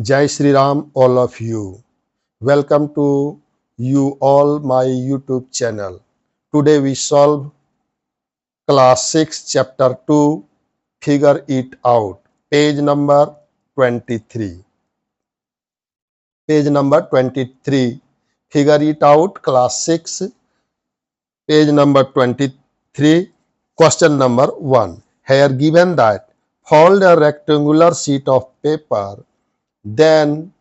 Jai Shri Ram, all of you. Welcome to you all my YouTube channel. Today we solve class 6 chapter 2 figure it out page number 23. Page number 23 figure it out class 6 page number 23 question number 1. Here given that fold a rectangular sheet of paper, then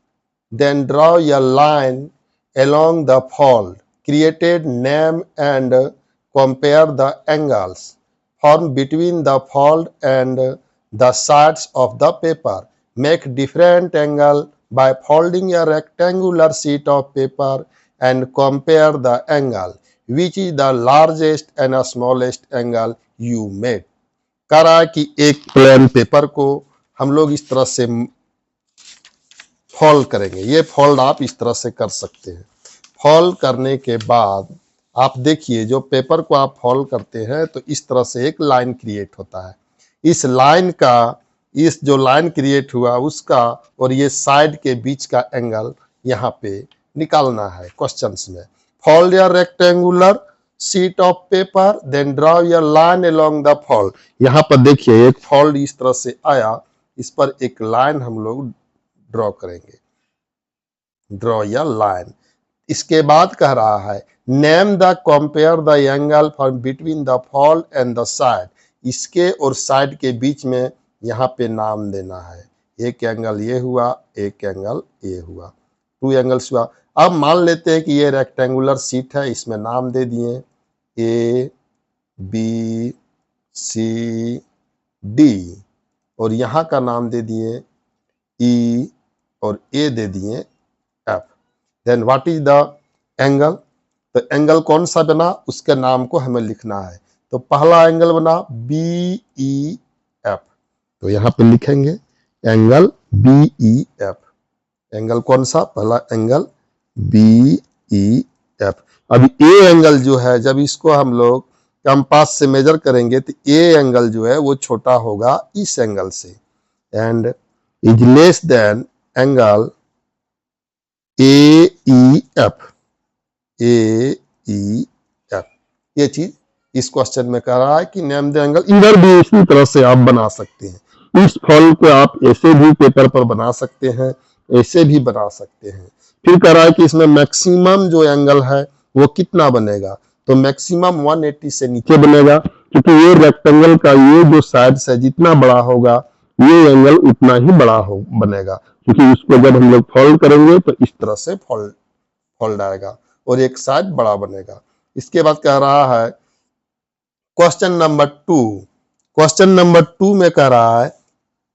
draw a line along the fold. Created, name and compare the angles formed between the fold and the sides of the paper. Make different angle by folding a rectangular sheet of paper and compare the angle. Which is the largest and smallest angle you made? कह रहा है कि एक plain paper को हम लोग इस तरह से फोल्ड करेंगे। ये फोल्ड आप इस तरह से कर सकते हैं। फोल्ड करने के बाद आप देखिए, जो पेपर को आप फोल्ड करते हैं तो इस तरह से एक लाइन क्रिएट होता है। इस लाइन का, इस जो लाइन क्रिएट हुआ उसका और ये साइड के बीच का एंगल यहाँ पे निकालना है क्वेश्चंस में। Fold a rectangular sheet of paper, then draw a line along the fold. यहाँ पर देखिए एक फोल्ड इस तरह से आया, इस पर एक लाइन हम लोग ड्रॉ करेंगे, ड्रॉ या लाइन। इसके बाद कह रहा है name the compare the angle from between the fold and the side. इसके और साइड के बीच में यहाँ पे नाम देना है। एक एंगल ये हुआ, एक एंगल ये हुआ, 2 एंगल्स हुआ। अब मान लेते हैं कि ये रेक्टेंगुलर शीट है, इसमें नाम दे दिए ए बी सी डी और यहाँ का नाम दे दिए ई और ए दे दिए F. Then what is the angle? तो एंगल कौन सा बना उसके नाम को हमें लिखना है। तो पहला एंगल बना बी ई एफ, तो यहाँ पे लिखेंगे angle B E F. Angle कौन सा? पहला एंगल बी ई एफ। अभी ए एंगल जो है, जब इसको हम लोग कंपास से मेजर करेंगे तो ए एंगल जो है वो छोटा होगा इस एंगल से, and is less than angle A E F. A E F, ये चीज इस क्वेश्चन में कह रहा है कि नेम द एंगल। इधर भी इसी तरह से आप बना सकते हैं। इस फॉल को आप ऐसे भी पेपर पर बना सकते हैं, ऐसे भी बना सकते हैं। फिर कह रहा है कि इसमें मैक्सिमम जो एंगल है वो कितना बनेगा? तो मैक्सिमम 180 से नीचे बनेगा, क्योंकि ये रेक्टेंगल का ये जो साइड है जितना बड़ा होगा ये एंगल उतना ही बड़ा बनेगा, क्योंकि इसको जब हम लोग फोल्ड करेंगे तो इस तरह से फोल्ड आएगा और एक साइड बड़ा बनेगा। इसके बाद कह रहा है क्वेश्चन नंबर 2। क्वेश्चन नंबर 2 में कह रहा है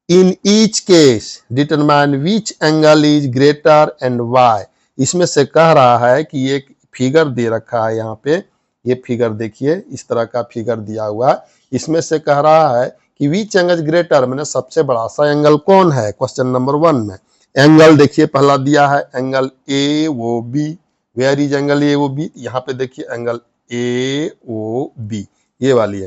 in each case determine which angle is greater and why. इसमें से कह रहा है कि एक फिगर दे रखा है, यहाँ पे ये फिगर देखिए, इस तरह का फिगर दिया हुआ है। इसमें से कह रहा है कि विच एंगल ग्रेटर, मैंने सबसे बड़ा सा एंगल कौन है क्वेश्चन नंबर 1 में। एंगल देखिए पहला दिया है angle A O B. Where is angle A O B? यहाँ पे देखिए एंगल ए ओ बी, ये वाली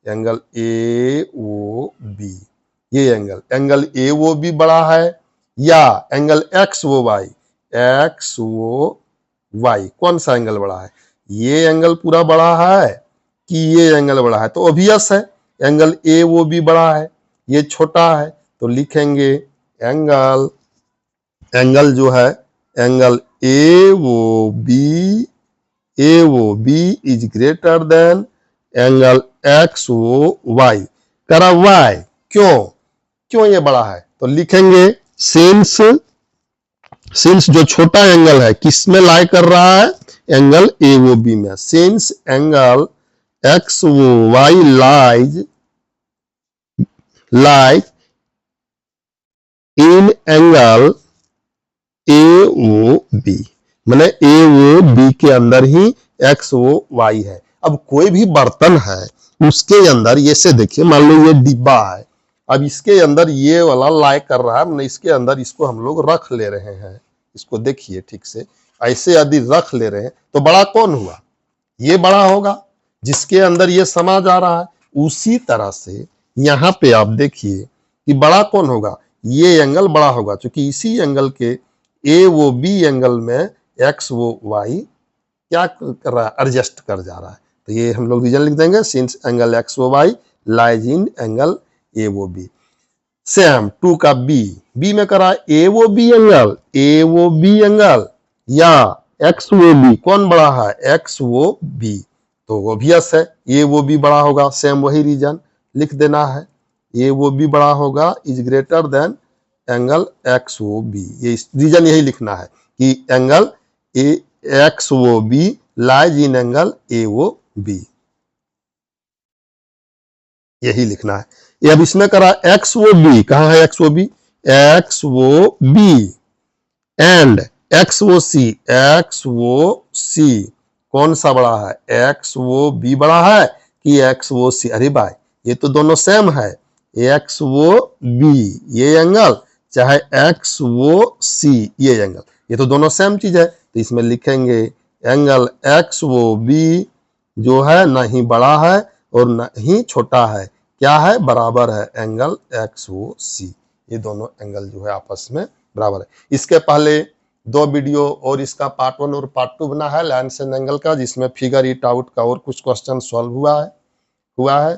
एंगल ए ओ बी, ये एंगल ए ओ बी बड़ा है या angle X O Y? X O Y, कौन सा एंगल बड़ा है? ये एंगल पूरा बड़ा है कि ये एंगल बड़ा है? तो ऑब्वियस है एंगल ए ओ बी बड़ा है, ये छोटा है। तो लिखेंगे एंगल जो है angle A O B is greater than angle X O Y. करा वाई क्यों ये बड़ा है? तो लिखेंगे सिंस जो छोटा एंगल है किस में लाई कर रहा है? एंगल ए ओ बी में। Since angle X O Y lies in angle A O B, मैंने ए ओ बी के अंदर ही एक्स ओ वाई है। अब कोई भी बर्तन है उसके अंदर, ये से देखिए, मान लो ये डिब्बा है, अब इसके अंदर ये वाला लाई कर रहा है, मैंने इसके अंदर इसको हम लोग रख ले रहे हैं। इसको देखिए ठीक से, ऐसे यदि रख ले रहे हैं तो बड़ा कौन हुआ? ये बड़ा होगा जिसके अंदर ये समा जा रहा है। उसी तरह से यहाँ पे आप देखिए कि बड़ा कौन होगा? ये एंगल बड़ा होगा, क्योंकि इसी एंगल के ए वो बी एंगल में एक्स वो वाई क्या कर रहा है, एडजस्ट कर जा रहा है। तो ये हम लोग रीजन लिख देंगे, since angle X O Y lies in angle A O B. Same 2 का बी में करा ए वो बी एंगल या एक्स वो बी, कौन बड़ा है, एक्स वो बी, तो ऑब्वियस है ए वो बी बड़ा होगा। सेम वही रीजन लिख देना है, ए वो बी बड़ा होगा is greater than angle X O B. ये रीजन यही लिखना है कि angle A X O B lies in angle A O B, यही लिखना है। ये अब इसमें करा एक्स वो बी, कहां है x O B, x O B and x वो सी कौन सा बड़ा है, एक्स वो बी बड़ा है कि एक्स वो सी। अरे भाई ये तो दोनों सेम है, एक्स वो बी ये एंगल चाहे एक्स वो सी ये एंगल, ये तो दोनों सेम चीज है। तो इसमें लिखेंगे एंगल एक्स वो बी जो है ना ही बड़ा है और ना ही छोटा है, क्या है, बराबर है एंगल एक्स वो सी। ये दोनों एंगल जो है आपस में बराबर है। इसके पहले 2 वीडियो और इसका पार्ट 1 और पार्ट 2 बना है लाइन्स एंड एंगल का, जिसमें फिगर इट आउट का और कुछ क्वेश्चन सॉल्व हुआ है।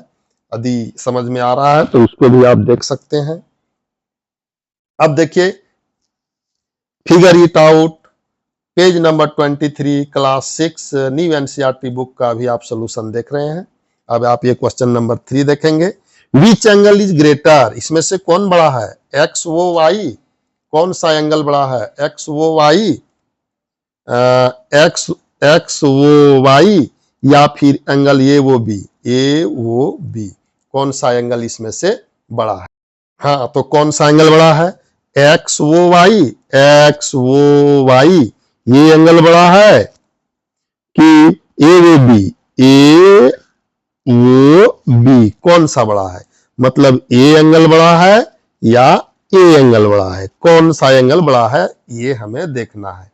यदि समझ में आ रहा है तो उसको भी आप देख सकते हैं। अब देखिए figure it out page number 23 class 6 new NCERT book का भी आप सोल्यूशन देख रहे हैं। अब आप ये क्वेश्चन नंबर 3 देखेंगे, विच एंगल इज ग्रेटर, इसमें से कौन बड़ा है, एक्स वो वाई, कौन सा एंगल बड़ा है, x O Y, x O Y या फिर एंगल ए वो बी, कौन सा एंगल इसमें से बड़ा है। हाँ तो कौन सा एंगल बड़ा है, एक्स वो वाई ये एंगल बड़ा है कि ए वो बी कौन सा बड़ा है, मतलब ए एंगल बड़ा है या ए एंगल बड़ा है, कौन सा एंगल बड़ा है ये हमें देखना है।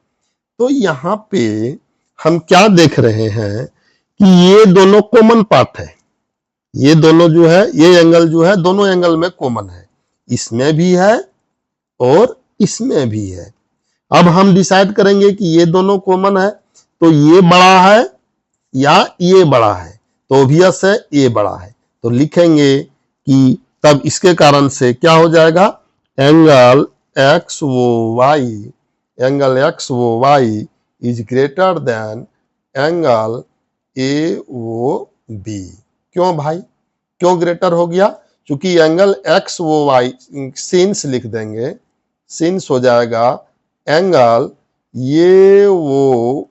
तो यहाँ पे हम क्या देख रहे हैं कि ये दोनों कॉमन पार्ट है, ये दोनों जो है ये एंगल जो है दोनों एंगल में कॉमन है, इसमें भी है और इसमें भी है। अब हम डिसाइड करेंगे कि ये दोनों कॉमन है तो ये बड़ा है या ये बड़ा है, तो ऑब्वियस है ये बड़ा है। तो लिखेंगे कि तब इसके कारण से क्या हो जाएगा, angle X O Y is greater than angle A O B. क्यों भाई, क्यों ग्रेटर हो गया, क्योंकि angle X O Y since लिख देंगे, सिंस हो जाएगा angle Y O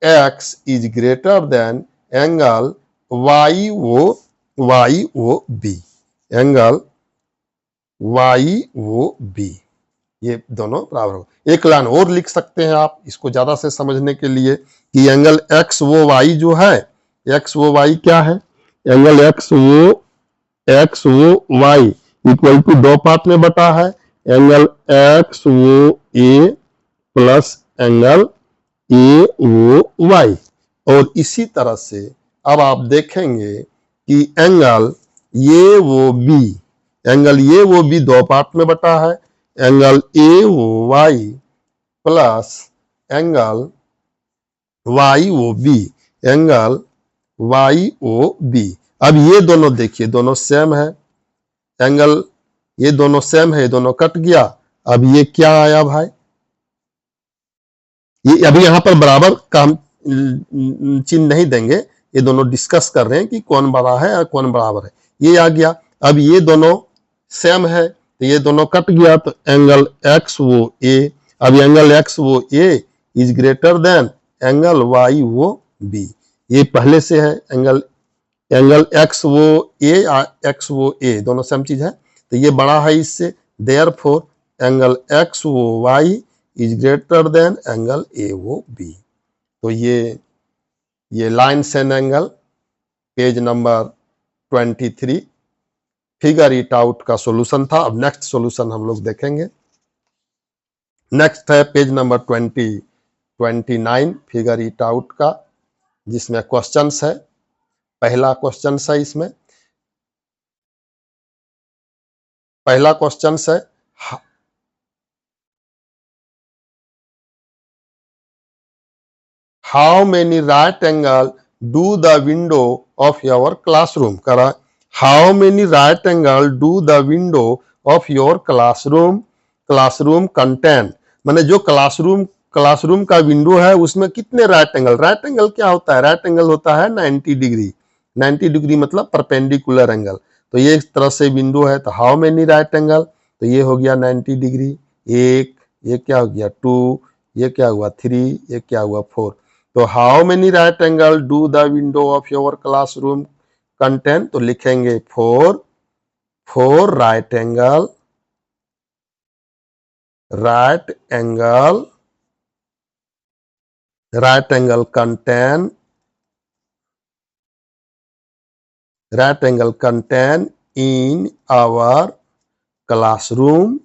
X is greater than angle Y वो बी, एंगल वाई वो बी, ये दोनों बराबर हो। एक लाइन और लिख सकते हैं आप इसको ज्यादा से समझने के लिए कि एंगल एक्स वो वाई जो है, एक्स वो वाई क्या है, angle X O Y equal to 2 part में बटा है, एंगल एक्स वो ए plus angle A O Y. और इसी तरह से अब आप देखेंगे कि एंगल ये वो बी 2 पार्ट में बटा है, angle A O Y plus angle Y वो B, angle Y O B. अब ये दोनों देखिए दोनों सेम है, एंगल ये दोनों सेम है, ये दोनों कट गया। अब ये क्या आया भाई, ये अभी यहां पर बराबर का हम चिन्ह नहीं देंगे, ये दोनों डिस्कस कर रहे हैं कि कौन बड़ा है और कौन बराबर है, ये आ गया। अब ये दोनों सेम है तो ये दोनों कट गया, तो एंगल एक्स वो ए, अब एंगल एक्स वो A is greater than angle Y वो बी, ये पहले से है एंगल एक्स वो ए दोनों सेम चीज है, तो ये बड़ा है इससे, therefore angle X O Y is greater than angle A O B. तो ये lines and angle page number 23 figure it out का सॉल्यूशन था। अब नेक्स्ट सॉल्यूशन हम लोग देखेंगे। नेक्स्ट है page number 29 figure it out का, जिसमें क्वेश्चंस है। पहला क्वेश्चन है इसमें, पहला क्वेश्चन है how many right angle do the window of your classroom करा। How many right angle do the window of your classroom, classroom contain माने जो क्लासरूम क्लासरूम का विंडो है उसमें कितने राइट एंगल। राइट एंगल क्या होता है, राइट एंगल होता है 90 डिग्री। 90 डिग्री मतलब परपेंडिकुलर एंगल। तो ये इस तरह से विंडो है, तो हाउ मेनी राइट एंगल, तो ये हो गया 90 डिग्री एक, ये क्या हो गया 2, ये क्या हुआ 3, ये क्या हुआ 4। तो how many right angle do the window of your classroom contain, तो लिखेंगे 4, 4 right angle, right angle, right angle contain, right angle contain in our classroom,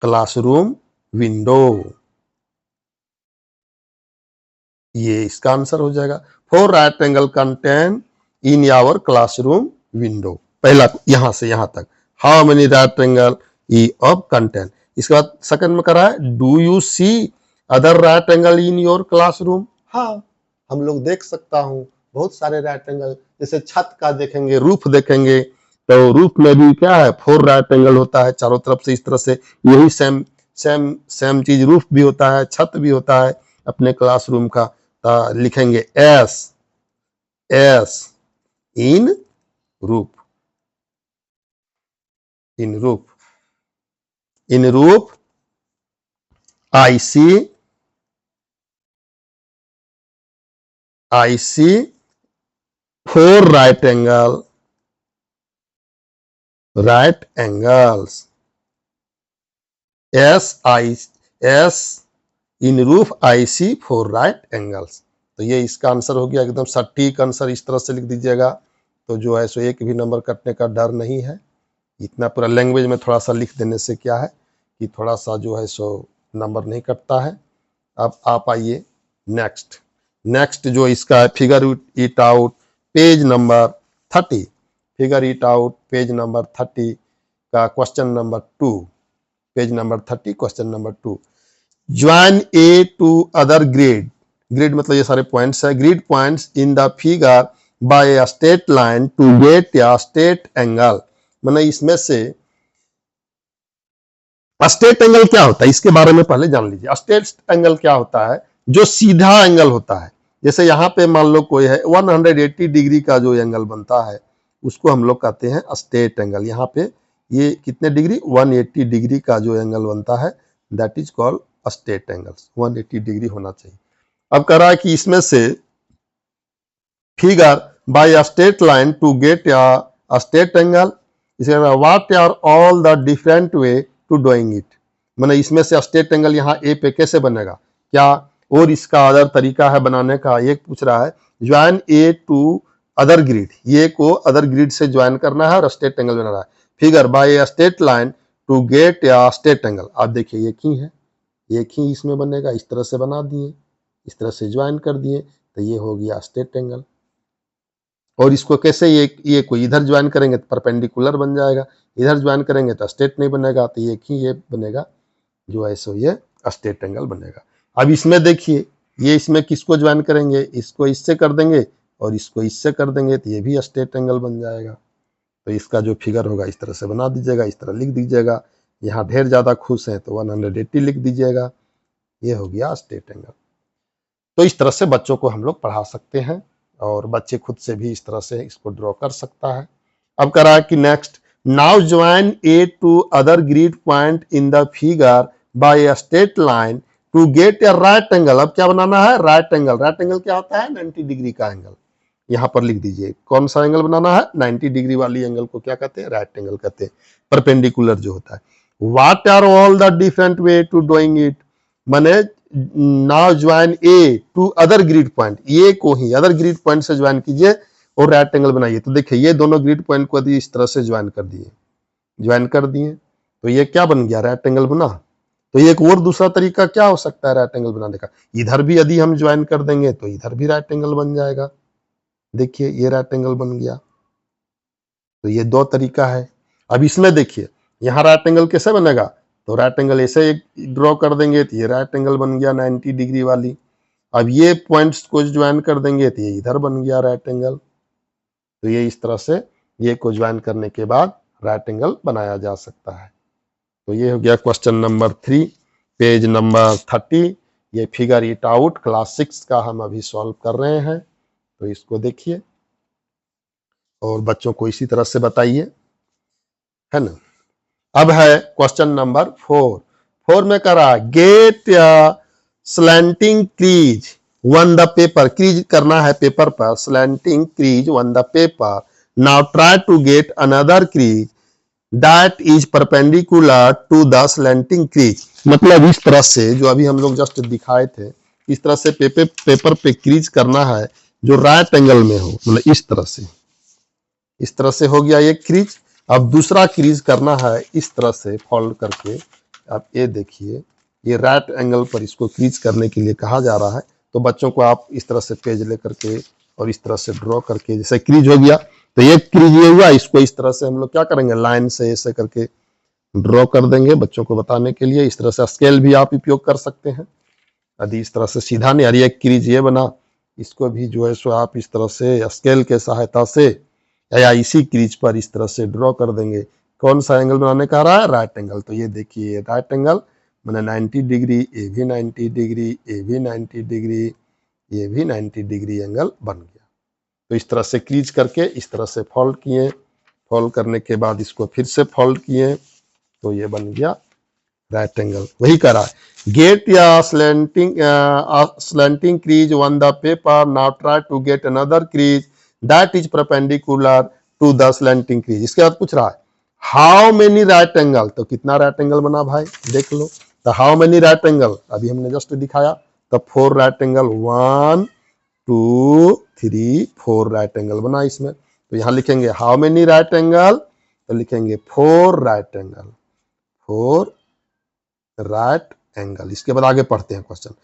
classroom window। ये इसका आंसर हो जाएगा। 4 right angle contain in our classroom window. पहला यहां से यहां तक हाउ मेनी राइट एंगल ई ऑफ कंटेन। इसके बाद सेकंड में करा है do you see other right angle in your classroom. हाँ हम लोग देख सकता हूँ बहुत सारे राइट एंगल, जैसे छत का देखेंगे, रूफ देखेंगे, तो रूफ में भी क्या है 4 राइट एंगल होता है चारों तरफ से इस तरह से। यही सेम सेम सेम चीज रूफ भी होता है, छत भी होता है अपने क्लासरूम का। तो लिखेंगे yes, yes in roof, in roof, in roof I see, I see 4 right angle, right angles, S in roof I see 4 right angles। तो ये इसका आंसर हो गया, एकदम सटीक आंसर इस तरह से लिख दीजिएगा, तो जो है सो एक भी नंबर कटने का डर नहीं है। इतना पूरा लैंग्वेज में थोड़ा सा लिख देने से क्या है कि थोड़ा सा जो है सो नंबर नहीं कटता है। अब आप आइए नेक्स्ट, नेक्स्ट जो इसका है figure it out page number 30, figure it out page number 30 का question number 2, page number 30 question number 2। Join A to other grade, grade मतलब ये सारे पॉइंट्स है, grid points in the figure by a straight line to get a straight angle. मतलब इसमें से straight angle क्या होता है इसके बारे में पहले जान लीजिए। स्ट्रेट एंगल क्या होता है, जो सीधा एंगल होता है। जैसे यहाँ पे मान लो कोई है 180 डिग्री का जो एंगल बनता है उसको हम लोग कहते हैं स्ट्रेट एंगल। यहाँ पे ये कितने डिग्री 180 डिग्री का जो एंगल बनता है that is called straight angle, 180 degree होना चाहिए। अब कह रहा है कि इसमें से figure by a straight line to get a straight angle, इसे what are all the different way to doing it. मैंने इसमें से स्ट्रेट एंगल यहाँ ए पे कैसे बनेगा क्या, और इसका अदर तरीका है बनाने का। ये पूछ रहा है join A to other grid, ये को अदर ग्रिड से ज्वाइन करना है और स्ट्रेट एंगल बना रहा है। Figure by a straight line to get a straight angle, आप देखिए एक ही है, एक ही इसमें बनेगा, इस तरह से बना दिए, इस तरह से ज्वाइन कर दिए, तो ये हो गया स्ट्रेट एंगल। और इसको कैसे ये कोई इधर ज्वाइन करेंगे तो परपेंडिकुलर बन जाएगा, इधर ज्वाइन करेंगे तो स्ट्रेट नहीं बनेगा, तो एक ही ये बनेगा जो है सो ये स्ट्रेट एंगल बनेगा। अब इसमें देखिए ये इसमें किसको ज्वाइन करेंगे, इसको इससे कर देंगे और इसको इससे कर देंगे, तो ये भी स्ट्रेट एंगल बन जाएगा। तो इसका जो फिगर होगा इस तरह से बना दीजिएगा, इस तरह लिख दीजिएगा। यहाँ ढेर ज़्यादा खुश हैं तो 180 लिख दीजिएगा, ये हो गया स्ट्रेट एंगल। तो इस तरह से बच्चों को हम लोग पढ़ा सकते हैं और बच्चे खुद से भी इस तरह से इसको ड्रॉ कर सकता है। अब कह रहा है कि next now join A to other grid point in the figure by a straight line to get a right angle. अब क्या बनाना है, राइट एंगल। राइट एंगल क्या होता है 90 डिग्री का एंगल। यहाँ पर लिख दीजिए कौन सा एंगल बनाना है, 90 डिग्री वाली एंगल को क्या कहते हैं, राइट एंगल कहते हैं, परपेंडिकुलर जो होता है। What are all the different way to doing it, माने now join A to other grid point, ये को ही अदर ग्रिड पॉइंट से ज्वाइन कीजिए और राइट एंगल बनाइए। तो देखिए ये दोनों ग्रिड पॉइंट को यदि इस तरह से ज्वाइन कर दिए, ज्वाइन कर दिए तो ये क्या बन गया, राइट एंगल बना। तो एक और दूसरा तरीका क्या हो सकता है राइट एंगल बनाने का, इधर भी यदि हम ज्वाइन कर देंगे तो इधर भी राइट एंगल बन जाएगा। देखिए ये राइट एंगल बन गया। तो ये दो तरीका है। अब इसमें देखिए यहाँ राइट एंगल कैसे बनेगा, तो राइट एंगल ऐसे ड्रॉ कर देंगे तो ये राइट एंगल बन गया 90 डिग्री वाली। अब ये पॉइंट्स को ज्वाइन कर देंगे तो ये इधर बन गया राइट एंगल। तो ये इस तरह से ये को ज्वाइन करने के बाद राइट एंगल बनाया जा सकता है। तो ये हो गया क्वेश्चन नंबर 3, पेज नंबर 30। ये फिगर इट आउट क्लास 6 का हम अभी सॉल्व कर रहे हैं। तो इसको देखिए और बच्चों को इसी तरह से बताइए, है ना। अब है क्वेश्चन नंबर 4 में कह रहा है get slanting crease on the paper, crease करना है पेपर पर, slanting crease on the paper, now try to get another crease that is perpendicular to the slanting crease. मतलब इस तरह से जो अभी हम लोग जस्ट दिखाए थे, इस तरह से पेपर पे क्रीज करना है जो राइट एंगल में हो, मतलब इस तरह से हो गया ये क्रीज। अब दूसरा क्रीज करना है इस तरह से फोल्ड करके। आप ये देखिए ये राइट एंगल पर इसको क्रीज करने के लिए कहा जा रहा है। तो बच्चों को आप इस तरह से पेज लेकर के और इस तरह से ड्रॉ करके, जैसे क्रीज हो गया तो ये क्रीज ये हुआ, इसको इस तरह से हम लोग क्या करेंगे, लाइन से ऐसे करके ड्रॉ कर देंगे बच्चों को बताने के लिए। इस तरह से स्केल भी आप उपयोग कर सकते हैं। यदि इस तरह से सीधा नहीं आ रही है क्रीज ये बना, इसको भी जो है सो आप इस तरह से स्केल के सहायता से या इसी क्रीज पर इस तरह से ड्रॉ कर देंगे। कौन सा एंगल बनाने का रहा है, राइट एंगल। तो ये देखिए राइट एंगल मैंने 90 डिग्री, ये भी 90 डिग्री, ये भी 90 डिग्री, ये भी 90 डिग्री एंगल बन गया। तो इस तरह से क्रीज करके इस तरह से फोल्ड किए, फोल्ड करने के बाद इसको फिर से फोल्ड किए तो ये बन गया राइट एंगल। वही कह रहा है get a slanting crease on the paper, now try to get another crease that is perpendicular to the slanting crease. इसके बाद पूछ रहा है हाउ मेनी राइट एंगल, तो कितना राइट एंगल बना भाई देख लो। तो हाउ मेनी राइट एंगल अभी हमने जस्ट दिखाया, तो 4 राइट एंगल, 1 2 3 4 राइट एंगल बना इसमें। तो यहां लिखेंगे हाउ मेनी राइट एंगल, तो लिखेंगे 4 राइट एंगल, 4 राइट एंगल। इसके बाद आगे पढ़ते हैं question,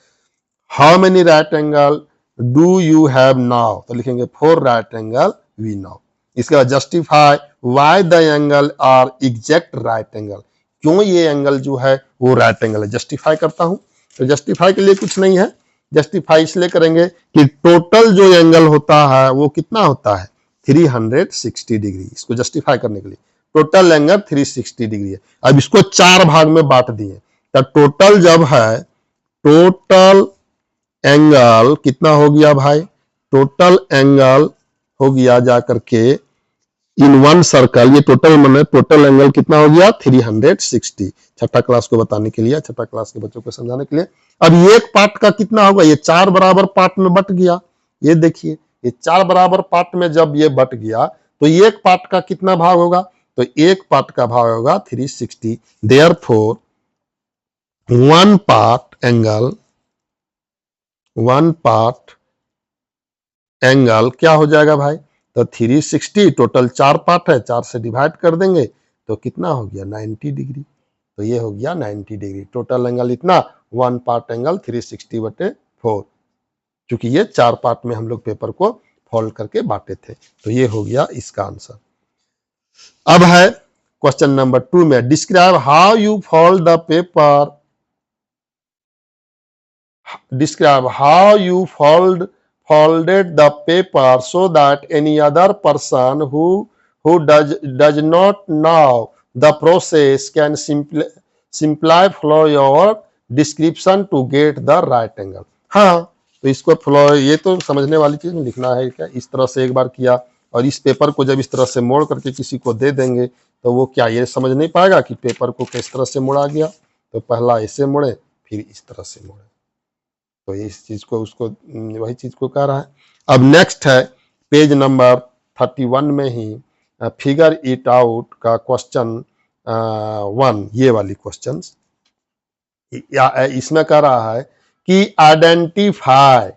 how many right angle do you have now, तो लिखेंगे 4 राइट एंगल वी नाउ। इसके बाद justify why the angle are exact right angle, क्यों ये एंगल जो है वो राइट एंगल है। जस्टिफाई करता हूं, तो जस्टिफाई के लिए कुछ नहीं है, जस्टिफाई इसलिए करेंगे कि टोटल जो एंगल होता है वो कितना होता है 360 डिग्री। इसको जस्टिफाई करने के लिए टोटल एंगल 360 डिग्री है। अब इसको 4 भाग में बांट दिए, तो टोटल जब है, टोटल एंगल कितना हो गया भाई, टोटल एंगल हो गया जाकर के इन वन सर्कल, ये टोटल मैंने टोटल एंगल कितना हो गया 360। छठा क्लास को बताने के लिए, छठा क्लास के बच्चों को समझाने के लिए। अब ये एक पार्ट का कितना होगा, ये 4 बराबर पार्ट में बट गया। ये देखिए ये 4 बराबर पार्ट में जब ये बट गया तो एक पार्ट का कितना भाग होगा, तो एक पार्ट का भाग होगा 360। देयरफॉर वन पार्ट एंगल क्या हो जाएगा भाई, तो 360 टोटल 4 पार्ट है, 4 से डिवाइड कर देंगे तो कितना हो गया 90 डिग्री। तो ये हो गया 90 डिग्री। टोटल एंगल इतना, वन पार्ट एंगल 360/4, क्योंकि ये 4 पार्ट में हम लोग पेपर को फोल्ड करके बांटे थे। तो ये हो गया इसका आंसर। अब है क्वेश्चन नंबर 2 में describe how you fold the paper, describe how you folded the paper so that any other person who does not know the process can simply follow your description to get the right angle। हाँ, तो इसको follow, ये तो समझने वाली चीज में लिखना है क्या, इस तरह से एक बार किया और इस पेपर को जब इस तरह से मोड़ करके किसी को दे देंगे तो वो क्या ये समझ नहीं पाएगा कि पेपर को किस तरह से मोड़ा गया। तो पहला ऐसे मोड़े फिर इस तरह से मोड़े, तो इस चीज को उसको वही चीज को कह रहा है। अब नेक्स्ट है पेज नंबर 31 में ही फिगर इट आउट का क्वेश्चन 1, ये वाली क्वेश्चन इसमें कह रहा है कि आइडेंटिफाइड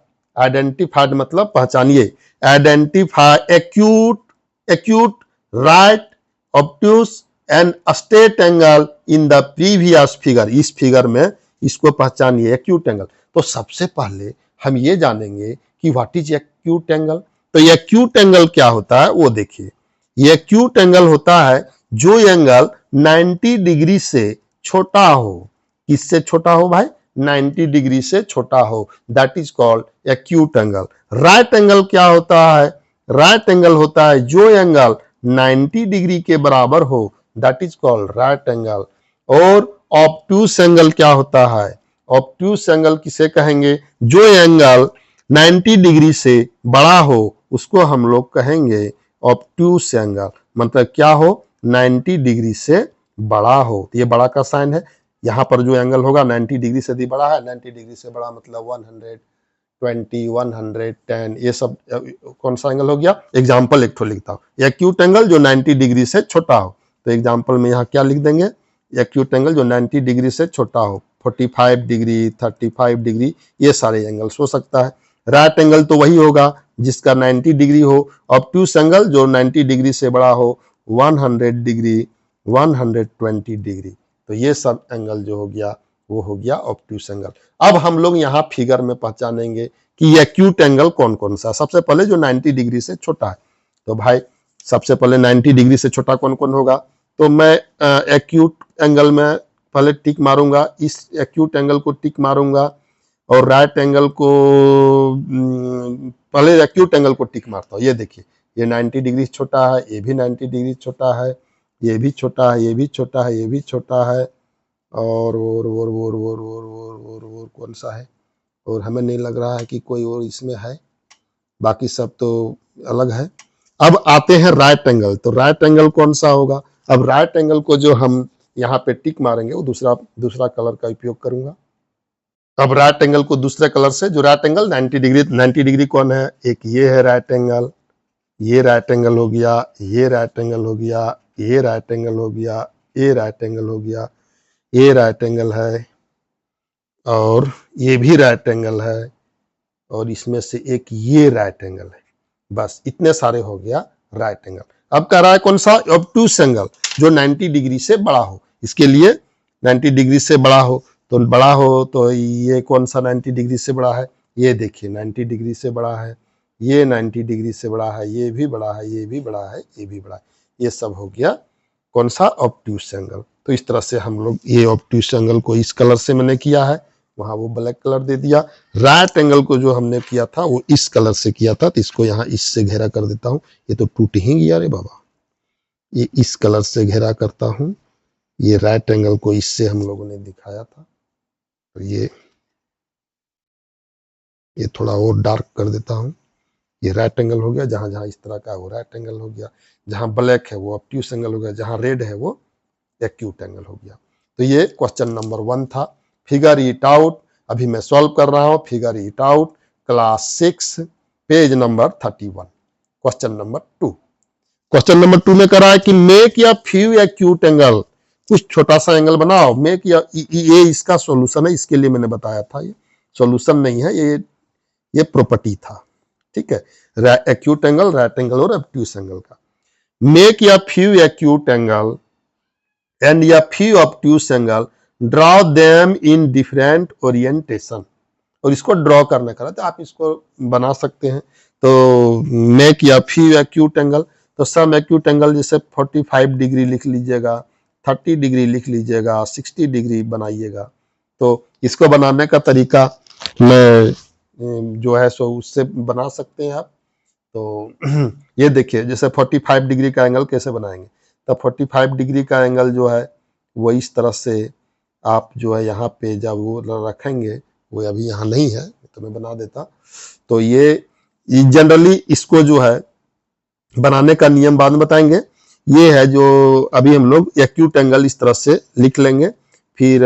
मतलब पहचानिए, identify acute right obtuse and straight angle in the previous figure. इस फिगर में इसको पहचानिए एक्यूट एंगल। तो सबसे पहले हम ये जानेंगे कि व्हाट इज एक्यूट एंगल। तो ये एक्यूट एंगल क्या होता है वो देखिए। ये एक्यूट एंगल होता है जो एंगल 90 डिग्री से छोटा हो। किससे छोटा हो भाई? 90 डिग्री से छोटा हो, that is called acute angle. Right angle क्या होता है? राइट एंगल होता है जो एंगल 90 डिग्री के बराबर हो, that is called right angle. और ऑब्ट्यूस एंगल क्या होता है? ऑब्ट्यूस एंगल किसे कहेंगे? जो एंगल 90 डिग्री से बड़ा हो उसको हम लोग कहेंगे ऑब्ट्यूस एंगल। मतलब क्या हो? 90 डिग्री से बड़ा हो। ये बड़ा का साइन है। यहाँ पर जो एंगल होगा 90 डिग्री से भी बड़ा है। 90 डिग्री से बड़ा मतलब 120, 110, ये सब कौन सा एंगल हो गया? एग्जाम्पल एक ठो लिखता हूँ, एक्यूट एंगल जो 90 डिग्री से छोटा हो। तो एग्जाम्पल में यहाँ क्या लिख देंगे? एक्यूट एंगल जो 90 डिग्री से छोटा हो, 45 डिग्री, 35 डिग्री, ये सारे एंगल्स हो सकता है। राइट एंगल तो वही होगा जिसका 90 डिग्री हो। ऑब्ट्यूस एंगल जो 90 डिग्री से बड़ा हो, 100 डिग्री, 120 डिग्री। तो ये सब एंगल जो हो गया वो हो गया ऑब्ट्यूस एंगल। अब हम लोग यहाँ फिगर में पहचानेंगे कि एक्यूट एंगल कौन कौन सा। सबसे पहले जो 90 डिग्री से छोटा है, तो भाई सबसे पहले 90 डिग्री से छोटा कौन कौन होगा? तो मैं एक्यूट एंगल में पहले टिक मारूंगा, इस एक्यूट एंगल को टिक मारूंगा, और राइट एंगल को पहले एक्यूट एंगल को टिक मारता हूँ। ये देखिए, ये 90 डिग्री छोटा है, ये भी 90 डिग्री छोटा है, ये भी छोटा है, ये भी छोटा है, ये भी छोटा है, और कौन सा है? और हमें नहीं लग रहा है कि कोई और इसमें है, बाकी सब तो अलग है। अब आते हैं राइट एंगल। तो राइट एंगल कौन सा होगा? अब राइट एंगल को जो हम यहाँ पे टिक मारेंगे वो दूसरा कलर का उपयोग करूंगा। अब राइट एंगल को दूसरे कलर से, जो राइट एंगल 90 डिग्री कौन है? एक ये है राइट एंगल, ये राइट एंगल हो गया, ये राइट एंगल हो गया, ये राइट एंगल हो गया, ये राइट एंगल हो गया, ये राइट एंगल है, और ये भी राइट एंगल है, और इसमें से एक ये राइट एंगल है। बस इतने सारे हो गया राइट एंगल। अब कह रहा है कौन सा? ऑब्ट्यूस एंगल जो 90 डिग्री से बड़ा हो। इसके लिए 90 डिग्री से बड़ा हो, तो ये कौन सा 90 डिग्री से बड़ा है? ये देखिए 90 डिग्री से बड़ा है, ये 90 डिग्री से बड़ा है, ये भी बड़ा है, ये भी बड़ा है, ये भी बड़ा है। ये सब हो गया कौन सा? Obtuse angle. तो इस तरह से हम लोग ये ऑब्ट्यूस एंगल को इस कलर से मैंने किया है, वहां वो ब्लैक कलर दे दिया। राइट एंगल को जो हमने किया था वो इस कलर से किया था, तो इसको यहाँ इससे घेरा कर देता हूँ। ये तो टूट ही गया रे बाबा। ये इस कलर से घेरा करता हूँ। ये राइट एंगल को इससे हम लोगों ने दिखाया था, तो ये थोड़ा और डार्क कर देता हूँ। ये राइट एंगल हो गया, जहां जहां इस तरह का है वो राइट एंगल हो गया, जहां ब्लैक है वो ऑब्ट्यूस एंगल हो गया, जहां रेड है वो एक्यूट एंगल हो गया। तो ये क्वेश्चन नंबर 1 था। Figure it out. अभी मैं सॉल्व कर रहा हूं figure it out, class 6, page number 31। Question number 2। Question number 2 में करा है कि मेक या फ्यू एक्यूट एंगल, कुछ छोटा सा एंगल बनाओ। मेक या, ये इसका सॉल्यूशन है, इसके लिए मैंने बताया था। ये सॉल्यूशन नहीं है, ये प्रॉपर्टी था। ठीक है, एक्यूट एंगल, राइट एंगल और ऑब्ट्यूस एंगल का। मेक या फ्यू एक्यूट एंगल एंड या few obtuse angle, draw them in different orientation. और इसको ड्रॉ करने का तो आप इसको बना सकते हैं। तो मेक या फ्यू एक्यूट एंगल, तो सम एक्यूट एंगल जैसे 45 डिग्री लिख लीजिएगा, 30 डिग्री लिख लीजिएगा, 60 डिग्री बनाइएगा। तो इसको बनाने का तरीका मैं जो है सो उससे बना सकते हैं आप। तो ये देखिए, जैसे 45 डिग्री का एंगल कैसे बनाएंगे? तो 45 डिग्री का एंगल जो है वो इस तरह से आप जो है यहाँ पे जब वो रखेंगे, वो अभी यहाँ नहीं है तो मैं बना देता। तो ये जनरली इसको जो है बनाने का नियम बाद में बताएंगे। ये है जो अभी हम लोग एक्यूट एंगल इस तरह से लिख लेंगे। फिर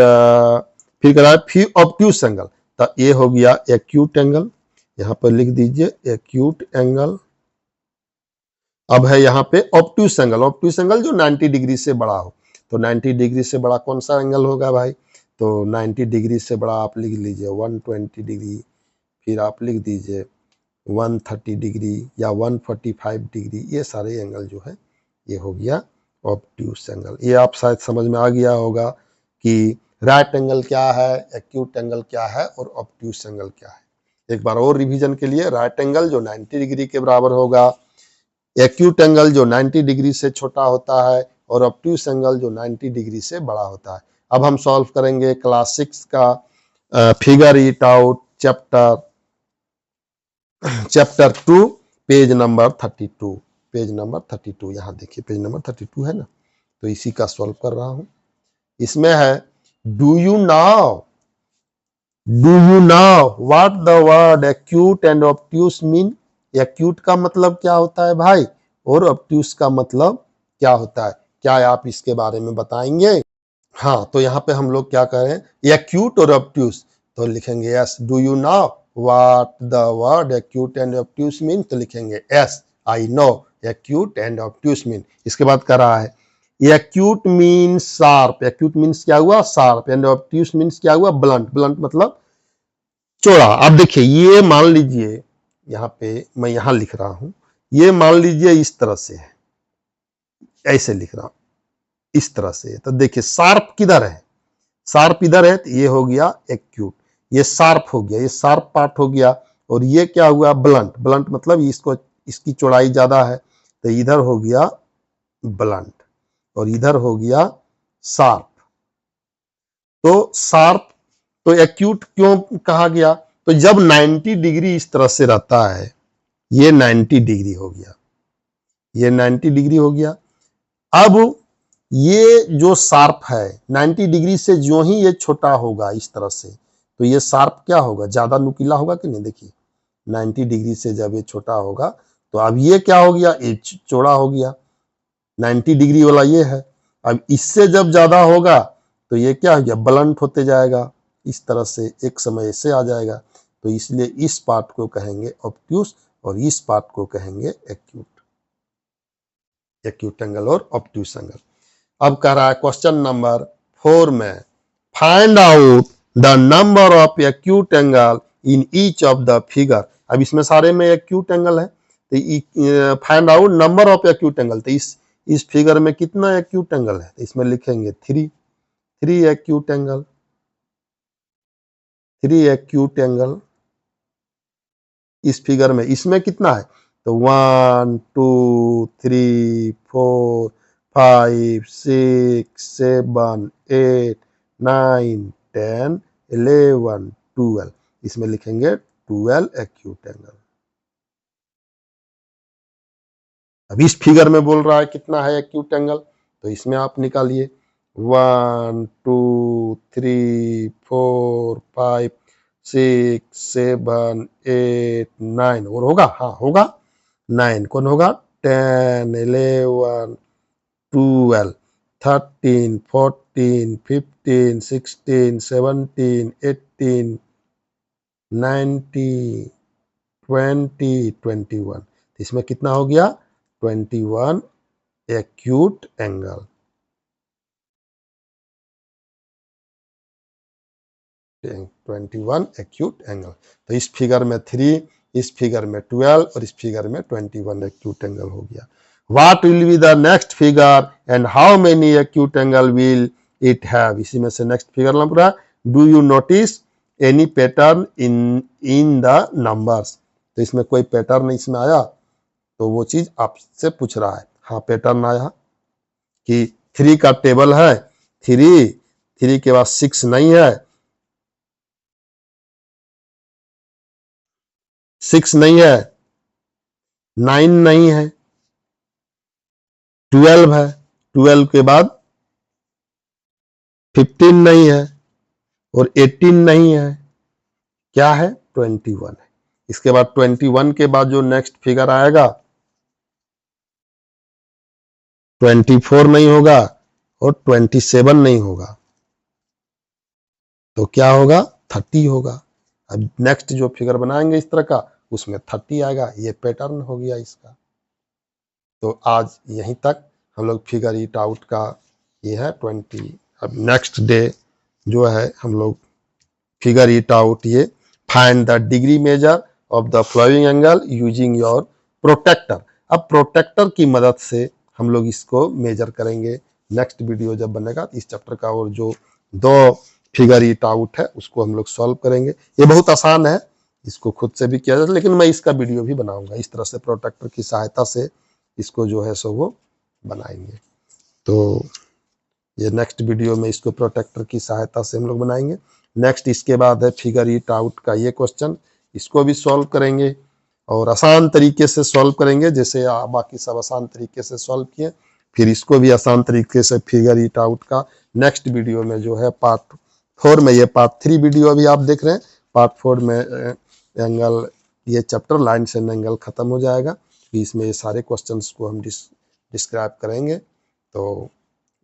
करा है फिर ऑब्ट्यूस एंगल, तो ये हो गया एक्यूट एंगल, यहाँ पर लिख दीजिए एक्यूट एंगल। अब है यहाँ पे ऑब्ट्यूस एंगल। ऑब्ट्यूस एंगल जो 90 डिग्री से बड़ा हो। तो 90 डिग्री से बड़ा कौन सा एंगल होगा भाई? तो 90 डिग्री से बड़ा आप लिख लीजिए 120 डिग्री, फिर आप लिख दीजिए 130 डिग्री या 145 डिग्री। ये सारे एंगल जो है ये हो गया ऑब्ट्यूस एंगल। ये आप शायद समझ में आ गया होगा कि राइट एंगल क्या है, एक्यूट एंगल क्या है और ऑब्ट्यूस एंगल क्या है। एक बार और रिवीजन के लिए, राइट एंगल जो 90 डिग्री के बराबर होगा, एक्यूट एंगल जो 90 डिग्री से छोटा होता है, और ऑब्ट्यूस एंगल जो 90 डिग्री से बड़ा होता है। अब हम सॉल्व करेंगे क्लास 6 का figure it out chapter 2 page number 32 यहाँ देखिए पेज नंबर 32 है ना, तो इसी का सॉल्व कर रहा हूं। इसमें है do you now what the word acute and obtuse mean. Acute का मतलब क्या होता है भाई, और ऑब्ट्यूस का मतलब क्या होता है, क्या आप इसके बारे में बताएंगे। हाँ, तो यहाँ पे हम लोग क्या करें, एक्यूट और ऑब्ट्यूस, तो लिखेंगे yes. Do you now what the word acute and obtuse mean, तो लिखेंगे yes I know acute and obtuse mean. इसके बाद कर रहा है acute means sharp, acute means क्या हुआ शार्प, एंड ऑब्ट्यूस मीन्स क्या हुआ ब्लंट, ब्लंट मतलब चौड़ा। अब देखिए ये मान लीजिए यहाँ पे मैं यहाँ लिख रहा हूं, ये मान लीजिए इस तरह से है, ऐसे लिख रहा हूं इस तरह से, तो देखिए शार्प किधर है, शार्प इधर है, तो ये हो गया एक्यूट, ये शार्प हो गया, ये शार्प पार्ट हो गया, और ये क्या हुआ ब्लंट, ब्लंट मतलब इसको इसकी चौड़ाई ज्यादा है, तो इधर हो गया ब्लंट और इधर हो गया शार्प। तो शार्प, तो एक्यूट क्यों कहा गया, तो जब 90 डिग्री इस तरह से रहता है, ये 90 डिग्री हो गया, ये 90 डिग्री हो गया। अब ये जो शार्प है 90 डिग्री से जो ही ये छोटा होगा इस तरह से, तो ये शार्प क्या होगा, ज्यादा नुकीला होगा कि नहीं। देखिए 90 डिग्री से जब ये छोटा होगा, तो अब ये क्या हो गया, ये चौड़ा हो गया, 90 डिग्री वाला ये है। अब इससे जब ज्यादा होगा तो ये क्या हो गया, ब्लंट होते जाएगा, इस तरह से एक समय ऐसे आ जाएगा, तो इसलिए इस पार्ट को कहेंगे ऑब्ट्यूस और इस पार्ट को कहेंगे एक्यूट, एक्यूट एंगल और ऑब्ट्यूस एंगल। अब कह रहा है क्वेश्चन नंबर 4 में find out the number of acute angle in each of the figure. अब इसमें सारे में एक्यूट एंगल है, तो find out number of acute angle, तो इस फिगर में कितना एक्यूट एंगल है, तो इसमें लिखेंगे 3 एक्यूट एंगल, 3 एक्यूट एंगल इस फिगर में। इसमें कितना है, तो 1 2 3 4 5 6 7 8 9 10 11 12, इसमें लिखेंगे 12 एक्यूट एंगल। अब इस फिगर में बोल रहा है कितना है एक्यूट एंगल, तो इसमें आप निकालिए 1 2 3 4 5 6 7 8 9, और होगा, हाँ होगा 9, कौन होगा 10 11 12 13 14 15 16 17 18 19 20 21, इसमें कितना हो गया 21 एक्यूट एंगल। 21 एक्यूट एंगल, तो इस फिगर में 3, इस फिगर में 12 और इस फिगर में 21 एक्यूट एंगल हो गया। What will be the next figure and how many acute angle will it have? इसी में से नेक्स्ट फिगर लग रहा है do you notice any pattern in the numbers, तो इसमें कोई पैटर्न इसमें आया, तो वो चीज आपसे पूछ रहा है। हाँ पैटर्न आया कि 3 का टेबल है, 3 के बाद 6 नहीं है, 6 नहीं है, 9 नहीं है, 12 है, 12 के बाद 15 नहीं है और 18 नहीं है, क्या है 21 है। इसके बाद 21 के बाद जो नेक्स्ट फिगर आएगा 24 नहीं होगा और 27 नहीं होगा, तो क्या होगा 30 होगा। अब नेक्स्ट जो फिगर बनाएंगे इस तरह का उसमें 30 आएगा, ये पैटर्न हो गया इसका। तो आज यहीं तक हम लोग फिगर इट आउट का ये है 20। अब नेक्स्ट डे जो है हम लोग फिगर इट आउट, ये find the degree measure of the flowing angle using your protector. अब प्रोटेक्टर की मदद से हम लोग इसको मेजर करेंगे। नेक्स्ट वीडियो जब बनेगा इस चैप्टर का और जो 2 फिगर इट आउट है उसको हम लोग सॉल्व करेंगे। ये बहुत आसान है, इसको खुद से भी किया जाता है, लेकिन मैं इसका वीडियो भी बनाऊंगा। इस तरह से प्रोटेक्टर की सहायता से इसको जो है सो वो बनाएंगे। तो ये नेक्स्ट वीडियो में इसको प्रोटेक्टर की सहायता से हम लोग बनाएंगे। नेक्स्ट इसके बाद है फिगर इट आउट का ये क्वेश्चन, इसको भी सॉल्व करेंगे और आसान तरीके से सॉल्व करेंगे, जैसे बाकी सब आसान तरीके से सॉल्व किए, फिर इसको भी आसान तरीके से फिगर इट आउट का नेक्स्ट वीडियो में जो है पार्ट 4 में, ये पार्ट 3 वीडियो अभी आप देख रहे हैं, पार्ट 4 में एंगल, ये चैप्टर लाइन्स एंड एंगल खत्म हो जाएगा, इसमें ये सारे क्वेश्चंस को हम डिस्क्राइब करेंगे। तो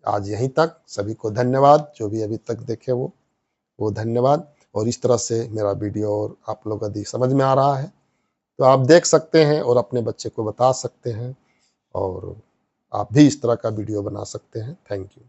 आज यहीं तक, सभी को धन्यवाद, जो भी अभी तक देखे वो धन्यवाद। और इस तरह से मेरा वीडियो और आप लोग यदि समझ में आ रहा है तो आप देख सकते हैं और अपने बच्चे को बता सकते हैं, और आप भी इस तरह का वीडियो बना सकते हैं। Thank you.